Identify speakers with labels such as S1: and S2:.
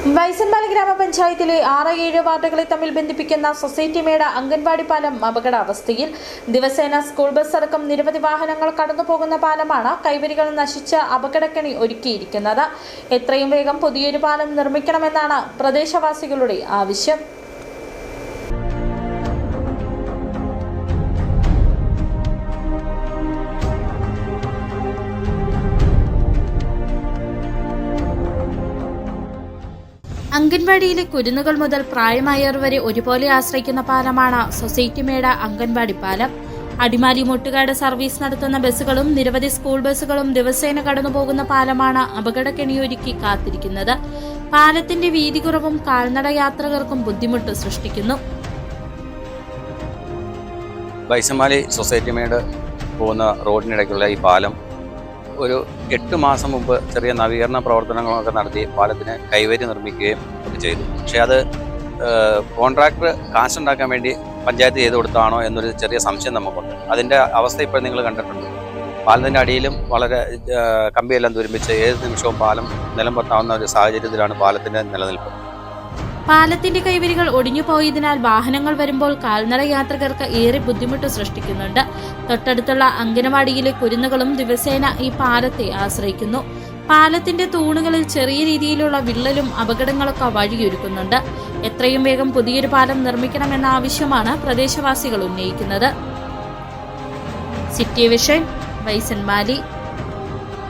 S1: വൈസന്മാലി ഗ്രാമപഞ്ചായത്തിലെ 6-7 വാർഡുകളെ തമ്മിൽ ബന്ധിപ്പിക്കുന്ന സൊസൈറ്റി മേട അംഗൻവാടി പാലം അപകടാവസ്ഥയിൽ. ദിവസേന സ്കൂൾ ബസ് അടക്കം നിരവധി വാഹനങ്ങൾ കടന്നുപോകുന്ന പാലമാണ് കൈവരികൾ നശിച്ച അപകടക്കെണി ഒരുക്കിയിരിക്കുന്നത്. എത്രയും വേഗം പുതിയൊരു പാലം നിർമ്മിക്കണമെന്നാണ് പ്രദേശവാസികളുടെ ആവശ്യം. അംഗൻവാടിയിലെ കുരുന്നുകൾ മുതൽ പ്രായമായവർ വരെ ഒരുപോലെ ആശ്രയിക്കുന്ന പാലമാണ് സൊസൈറ്റി മേട അംഗൻവാടി പാലം. അടിമാലി മുട്ടുകാട് സർവീസ് നടത്തുന്ന ബസ്സുകളും നിരവധി സ്കൂൾ ബസ്സുകളും ദിവസേന കടന്നുപോകുന്ന പാലമാണ് അപകടക്കെണിയൊരുക്കി കാത്തിരിക്കുന്നത്. പാലത്തിന്റെ വീതി കുറവും കാൽനട യാത്രികർക്കും ബുദ്ധിമുട്ട് സൃഷ്ടിക്കുന്നു.
S2: വൈസന്മാലി സൊസൈറ്റി മേട് പോകുന്ന റോഡിനിടയ്ക്കുള്ള ഈ പാലം ഒരു 8 മാസം മുമ്പ് ചെറിയ നവീകരണ പ്രവർത്തനങ്ങളൊക്കെ നടത്തി പാലത്തിന് കൈവരി നിർമ്മിക്കുകയും ഒക്കെ ചെയ്തു. പക്ഷേ അത് കോൺട്രാക്ടർ കാശുണ്ടാക്കാൻ വേണ്ടി പഞ്ചായത്ത് ചെയ്ത് കൊടുത്താണോ എന്നൊരു ചെറിയ സംശയം നമുക്കുണ്ട്. അതിൻ്റെ അവസ്ഥ ഇപ്പോൾ നിങ്ങൾ കണ്ടിട്ടുണ്ട്. പാലത്തിൻ്റെ അടിയിലും വളരെ കമ്പിയെല്ലാം തുരുമ്പിച്ച് ഏത് നിമിഷവും പാലം നിലംപൊത്താവുന്ന ഒരു സാഹചര്യത്തിലാണ് പാലത്തിൻ്റെ നിലനിൽപ്പ്.
S1: പാലത്തിന്റെ കൈവരികൾ ഒടിഞ്ഞുപോയതിനാൽ വാഹനങ്ങൾ വരുമ്പോൾ കാൽനട യാത്രികർക്ക് ഏറെ ബുദ്ധിമുട്ട് സൃഷ്ടിക്കുന്നുണ്ട്. തൊട്ടടുത്തുള്ള അംഗനവാടിയിലെ കുരുന്നുകളും ദിവസേന ഈ പാലത്തെ ആശ്രയിക്കുന്നു. പാലത്തിന്റെ തൂണുകളിൽ ചെറിയ രീതിയിലുള്ള വിള്ളലും അപകടങ്ങളൊക്കെ വഴിയൊരുക്കുന്നുണ്ട്. എത്രയും വേഗം പുതിയൊരു പാലം നിർമ്മിക്കണമെന്ന ആവശ്യമാണ് പ്രദേശവാസികൾ ഉന്നയിക്കുന്നത്. City vision, വൈസന്മാലി.